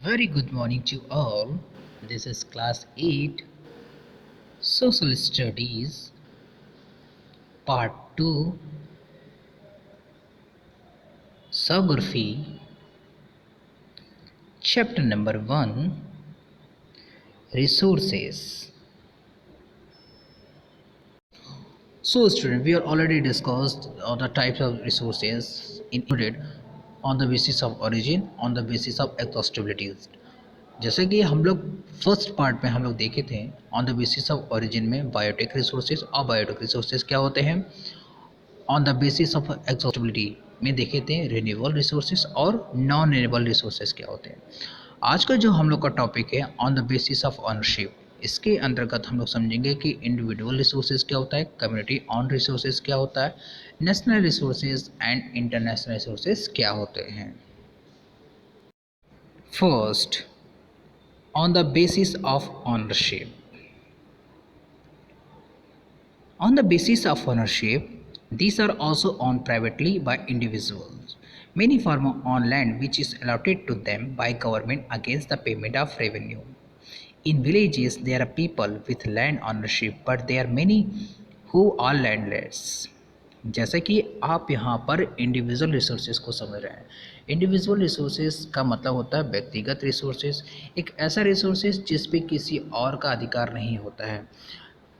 Very good morning to all. This is class 8 Social Studies part 2 Geography chapter number 1 Resources. So student, we are already discussed the types of resources included on the basis of origin, on the basis of exhaustibility. जैसे कि हम लोग first part में हम लोग देखे थे on the basis of origin में बायोटिक रिसोर्सेज और बायोटिक रिसोर्सेज क्या होते हैं, ऑन द बेसिस ऑफ एक्सॉस्टिबिलिटी में देखे थे रिन्यूएबल रिसोर्सेज और नॉन रिन्यूएबल रिसोर्सेज क्या होते हैं। आज का जो हम लोग का टॉपिक है on the basis of ownership, इसके अंतर्गत हम लोग समझेंगे कि इंडिविजुअल रिसोर्सेज क्या होता है, कम्युनिटी ऑन रिसोर्सेज क्या होता है, national resources and international resources क्या होते हैं। First, on the basis of ownership. On the basis of ownership, these are also owned privately by individuals. Many farm on land which is allotted to them by government against the payment of revenue. In villages, there are people with land ownership, but there are many who are landless. जैसे कि आप यहाँ पर individual resources को समझ रहे हैं। Individual resources का मतलब होता है व्यक्तिगत रिसोर्सेज, एक ऐसा रिसोर्सेज जिस पे किसी और का अधिकार नहीं होता है।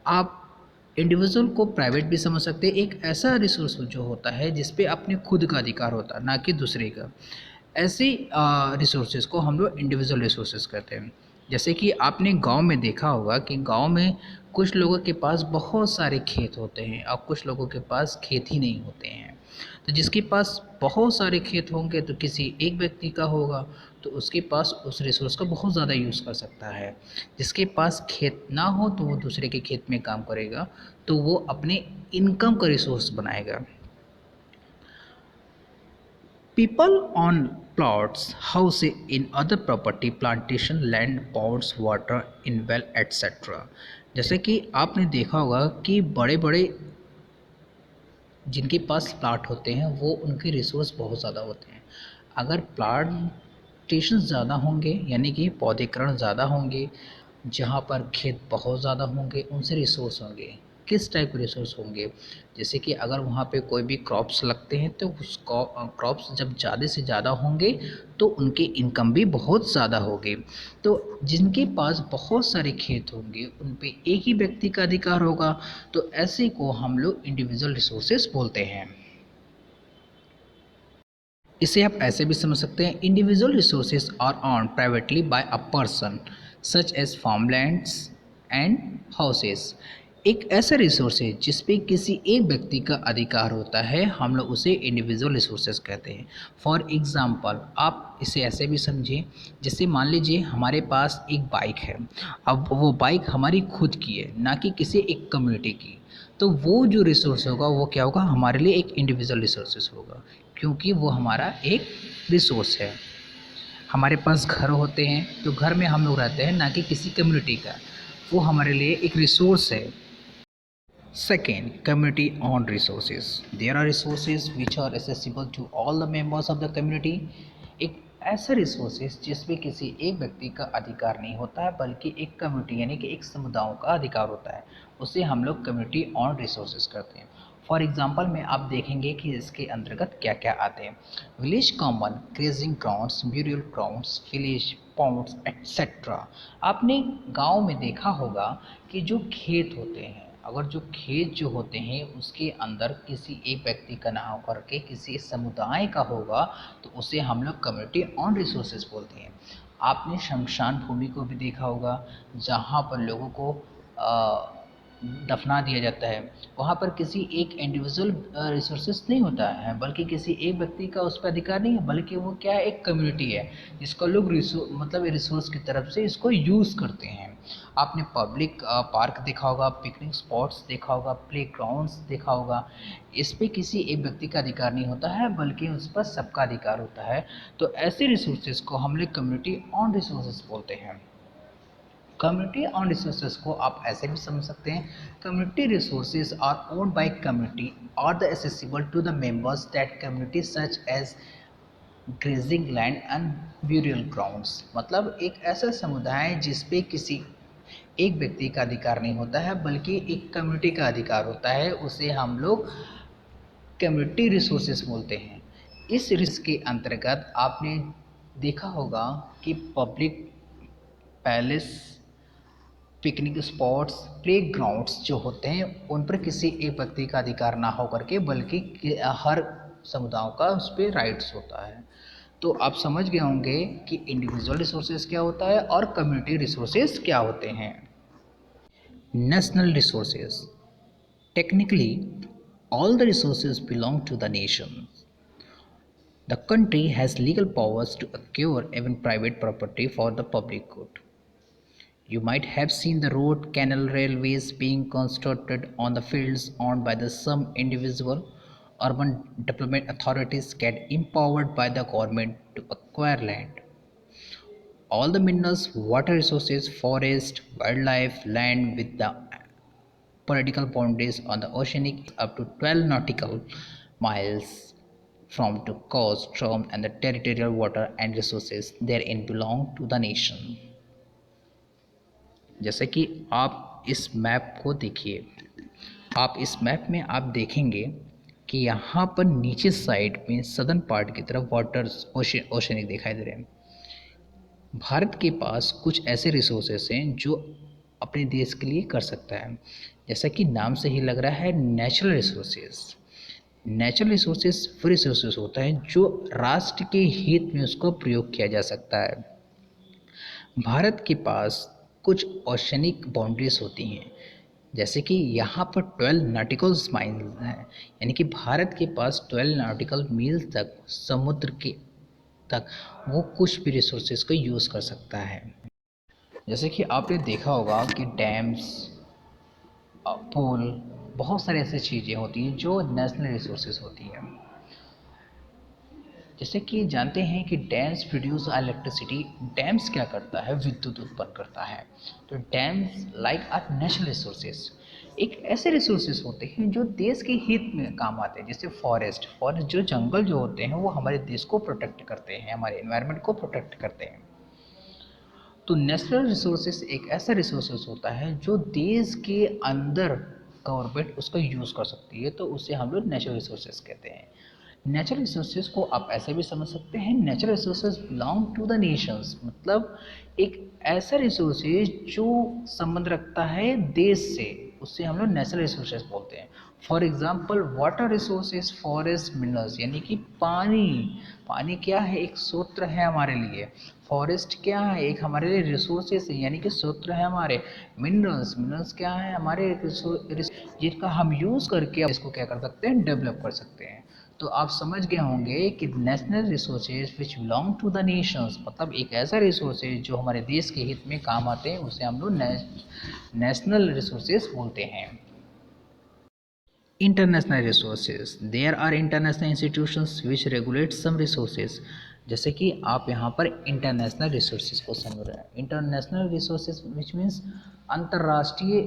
आप इंडिविजुअल को प्राइवेट भी समझ सकते हैं, एक ऐसा रिसोर्स जो होता है जिस पे अपने खुद का अधिकार होता है, ना कि दूसरे का। ऐसे रिसोर्सेज को हम लोग इंडिविजुअल रिसोर्सेज कहते हैं। जैसे कि आपने गांव में देखा होगा कि गांव में कुछ लोगों के पास बहुत सारे खेत होते हैं और कुछ लोगों के पास खेत ही नहीं होते हैं। तो जिसके पास बहुत सारे खेत होंगे तो किसी एक व्यक्ति का होगा, तो उसके पास उस रिसोर्स का बहुत ज़्यादा यूज़ कर सकता है। जिसके पास खेत ना हो तो वो दूसरे के खेत में काम करेगा, तो वो अपने इनकम का रिसोर्स बनाएगा। People on plots, houses in other property, plantation, land, ponds, water, in well, etc. जैसे कि आपने देखा होगा कि बड़े बड़े जिनके पास प्लाट होते हैं वो उनके रिसोर्स बहुत ज़्यादा होते हैं। अगर प्लांटेशन ज़्यादा होंगे यानी कि पौधीकरण ज़्यादा होंगे, जहाँ पर खेत बहुत ज़्यादा होंगे, उनसे रिसोर्स होंगे। किस टाइप के रिसोर्स होंगे, जैसे कि अगर वहाँ पे कोई भी क्रॉप्स लगते हैं तो उस क्रॉप्स जब ज़्यादा से ज़्यादा होंगे तो उनकी इनकम भी बहुत ज़्यादा होगी। तो जिनके पास बहुत सारे खेत होंगे उन पे एक ही व्यक्ति का अधिकार होगा, तो ऐसे को हम लोग इंडिविजुअल रिसोर्सेज बोलते हैं। इसे आप ऐसे भी समझ सकते हैं, individual resources are owned privately by a person such as farmlands and houses. एक ऐसा रिसोर्स है जिस पे किसी एक व्यक्ति का अधिकार होता है, हम लोग उसे इंडिविजुअल रिसोर्सेज कहते हैं। फॉर एग्ज़ाम्पल आप इसे ऐसे भी समझिए, जैसे मान लीजिए हमारे पास एक बाइक है, अब वो बाइक हमारी खुद की है, ना कि किसी एक कम्युनिटी की। तो वो जो रिसोर्स होगा वो क्या होगा, हमारे लिए एक इंडिविजुअल रिसोर्सेज होगा, क्योंकि वो हमारा एक रिसोर्स है। हमारे पास घर होते हैं तो घर में हम लोग रहते हैं, ना कि किसी कम्युनिटी का, वो हमारे लिए एक रिसोर्स है। Second, community owned resources. There are resources which are accessible to all the members of the community. एक ऐसा रिसोर्सेज जिसमें किसी एक व्यक्ति का अधिकार नहीं होता है, बल्कि एक कम्युनिटी यानी कि एक समुदायों का अधिकार होता है, उसे हम लोग कम्युनिटी ऑन रिसोर्सेज करते हैं। फॉर एग्जांपल में आप देखेंगे कि इसके अंतर्गत क्या क्या आते हैं। Village common, grazing grounds, burial grounds, village ponds etcetera. आपने गांव में देखा होगा कि जो खेत होते हैं, अगर जो खेत जो होते हैं उसके अंदर किसी एक व्यक्ति का ना होकर के किसी समुदाय का होगा, तो उसे हम लोग कम्युनिटी ऑन रिसोर्सेज बोलते हैं। आपने शमशान भूमि को भी देखा होगा, जहाँ पर लोगों को दफना दिया जाता है। वहाँ पर किसी एक इंडिविजुअल रिसोर्सेज नहीं होता है, बल्कि किसी एक व्यक्ति का उस पर अधिकार नहीं है, बल्कि वो क्या है, एक कम्युनिटी है जिसका लोग मतलब रिसोर्स की तरफ से इसको यूज़ करते हैं। आपने पब्लिक पार्क देखा होगा, पिकनिक स्पॉट्स देखा होगा, प्ले ग्राउंड्स देखा होगा। इस पे किसी एक व्यक्ति का अधिकार नहीं होता है, बल्कि उस पर सबका अधिकार होता है। तो ऐसे रिसोर्सेज को हम लोग कम्युनिटी ऑन रिसोर्सेज बोलते हैं। कम्युनिटी ऑन रिसोर्सेज को आप ऐसे भी समझ सकते हैं, community resources are owned by community are the accessible to the members that community such as grazing land and burial grounds, मतलब एक ऐसा समुदाय जिस पे किसी एक व्यक्ति का अधिकार नहीं होता है बल्कि एक कम्युनिटी का अधिकार होता है, उसे हम लोग कम्युनिटी रिसोर्सेस बोलते हैं। इस रिस्क के अंतर्गत आपने देखा होगा कि public palace, picnic spots, playgrounds जो होते हैं उन पर किसी एक व्यक्ति का अधिकार ना हो करके बल्कि हर समुदायों का उस पर राइट्स होता है। तो आप समझ गए होंगे कि इंडिविजुअल रिसोर्सेज क्या होता है और कम्युनिटी रिसोर्सेज क्या होते हैं। National resources, technically all the resources belong to the nation. The country has legal powers to acquire even private property for the public good. You might have seen the road, canal, railways being constructed on the fields owned by the some individual. Urban development authorities get empowered by the government to acquire land. All the minerals, water resources, forest, wildlife, land with the political boundaries on the oceanic up to 12 nautical miles from to coast, term and the territorial water and resources therein belong to the nation. जैसे कि आप इस map को देखिए, आप इस map में आप देखेंगे कि यहाँ पर नीचे साइड में सदर्न पार्ट की तरफ वाटर ओशनिक दिखाई दे रहे हैं। भारत के पास कुछ ऐसे रिसोर्सेस हैं जो अपने देश के लिए कर सकता है, जैसा कि नाम से ही लग रहा है नेचुरल रिसोर्सेज। नेचुरल रिसोर्सेज वो रिसोर्सेज होता है जो राष्ट्र के हित में उसका प्रयोग किया जा सकता है। भारत के पास कुछ ओशनिक बाउंड्रीज होती हैं, जैसे कि यहाँ पर 12 नॉटिकल माइल्स हैं, यानी कि भारत के पास 12 नॉटिकल मील तक समुद्र के तक वो कुछ भी रिसोर्सेज को यूज़ कर सकता है। जैसे कि आपने देखा होगा कि डैम्स, पुल, बहुत सारी ऐसी चीज़ें होती हैं जो नेशनल रिसोर्सेज होती हैं। जैसे कि जानते हैं कि डैम्स प्रोड्यूस इलेक्ट्रिसिटी। डैम्स क्या करता है? विद्युत उत्पन्न करता है। तो dams like are natural resources, एक ऐसे रिसोर्सेज होते हैं जो देश के हित में काम आते हैं। जैसे फॉरेस्ट, जो जंगल जो होते हैं वो हमारे देश को प्रोटेक्ट करते हैं, हमारे एनवायरनमेंट को प्रोटेक्ट करते हैं। तो नेचुरल रिसोर्सेज एक ऐसा रिसोर्सेज होता है जो देश के अंदर गवर्नमेंट उसका यूज़ कर सकती है, तो उसे हम लोग नेचुरल रिसोर्सेज कहते हैं। नेचुरल रिसोर्सेज को आप ऐसे भी समझ सकते हैं, natural resources belong to the nations, मतलब एक ऐसा रिसोर्सेज जो संबंध रखता है देश से, उससे हम लोग नेचुरल रिसोर्सेज बोलते हैं। For example water resources, forest, minerals, यानी कि पानी। पानी क्या है? एक स्रोत है हमारे लिए। फॉरेस्ट क्या है? एक हमारे लिए रिसोर्सेज है, यानी कि स्रोत है हमारे। मिनरल्स, मिनरल्स क्या है? हमारे जिनका हम यूज़ करके इसको क्या कर सकते हैं? डेवलप कर सकते हैं। तो आप समझ गए होंगे कि national resources which belong to the nations, मतलब एक ऐसा रिसोर्सेज जो हमारे देश के हित में काम आते हैं, उसे हम लोग नेशनल रिसोर्सेज बोलते हैं। International resources, there are international institutions which regulate some resources. जैसे कि आप यहाँ पर इंटरनेशनल रिसोर्सेज को समझ रहे हैं। इंटरनेशनल रिसोर्सेज विच मीन्स अंतर्राष्ट्रीय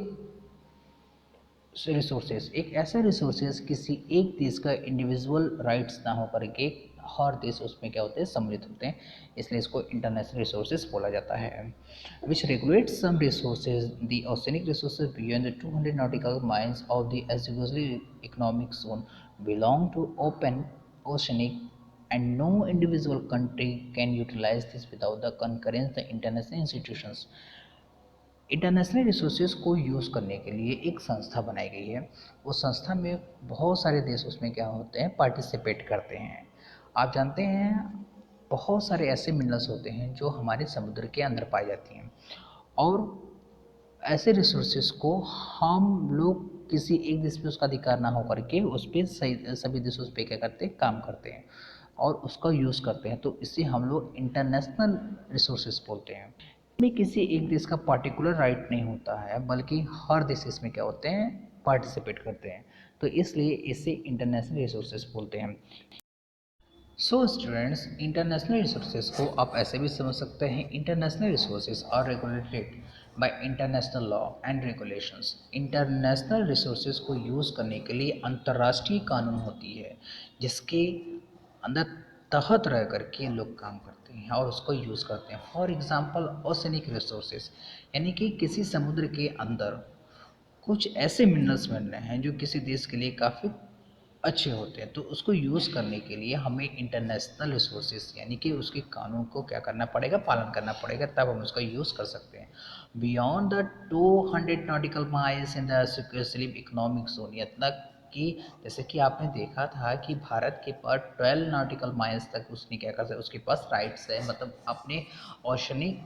रिसोर्सेज, एक ऐसा रिसोर्सेज किसी एक देश का इंडिविजुअल राइट्स ना हो करके हर देश उसमें क्या होते हैं? सम्मिलित होते हैं, इसलिए इसको इंटरनेशनल रिसोर्सेज बोला जाता है। Which regulate some resources, the oceanic resources beyond the 200 nautical miles of the exclusive economic zone belong to open oceanic and no individual country can utilize this without the concurrence the international institutions। International resources को use करने के लिए एक संस्था बनाई गई है। उस संस्था में बहुत सारे देश उसमें क्या होते हैं? पार्टिसिपेट करते हैं। आप जानते हैं बहुत सारे ऐसे मिनरल्स होते हैं जो हमारे समुद्र के अंदर पाई जाती हैं, और ऐसे रिसोर्सेज को हम लोग किसी एक देश पे उसका अधिकार ना हो करके उस पर सभी देश उस पर क्या करते हैं? काम करते हैं और उसका यूज़ करते हैं, तो इसे हम लोग इंटरनेशनल रिसोर्सेज बोलते हैं। में किसी एक देश का पर्टिकुलर राइट नहीं होता है बल्कि हर देश इसमें क्या होते हैं? पार्टिसिपेट करते हैं, तो इसलिए इसे इंटरनेशनल रिसोर्सेज बोलते हैं। सो स्टूडेंट्स, इंटरनेशनल रिसोर्सेज को आप ऐसे भी समझ सकते हैं, international resources are regulated by international law and regulations. International resources को यूज़ करने के लिए अंतर्राष्ट्रीय कानून होती है, जिसके अंदर तहत रह करके लोग काम करते हैं और उसको यूज़ करते हैं। फॉर एग्जांपल ओशनिक रिसोर्सेज, यानी कि किसी समुद्र के अंदर कुछ ऐसे मिनरल्स मिल रहे हैं जो किसी देश के लिए काफ़ी अच्छे होते हैं, तो उसको यूज़ करने के लिए हमें इंटरनेशनल रिसोर्सेज यानी कि उसके कानून को क्या करना पड़ेगा, पालन करना पड़ेगा, तब हम उसका यूज़ कर सकते हैं। Beyond the 200 nautical miles in the exclusive economic zone, इतना कि जैसे कि आपने देखा था कि भारत के पास 12 नॉटिकल माइल्स तक उसने क्या कर सकता, उसके पास राइट्स है, मतलब अपने ओशनिक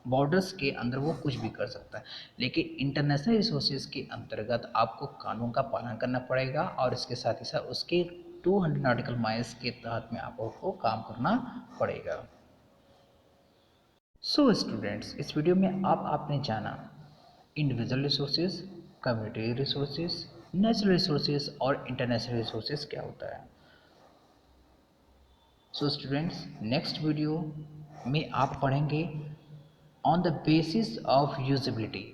बॉर्डर्स के अंदर वो कुछ भी कर सकता है। लेकिन इंटरनेशनल रिसोर्सेज के अंतर्गत आपको कानून का पालन करना पड़ेगा और इसके साथ ही साथ उसके 200 नॉटिकल माइल्स के तहत में आपको काम करना पड़ेगा। सो स्टूडेंट्स, इस वीडियो में आपने जाना individual resources, community resources, natural resources और इंटरनेशनल रिसोर्सेज क्या होता है। सो स्टूडेंट्स, नेक्स्ट वीडियो में आप पढ़ेंगे on the basis of usability,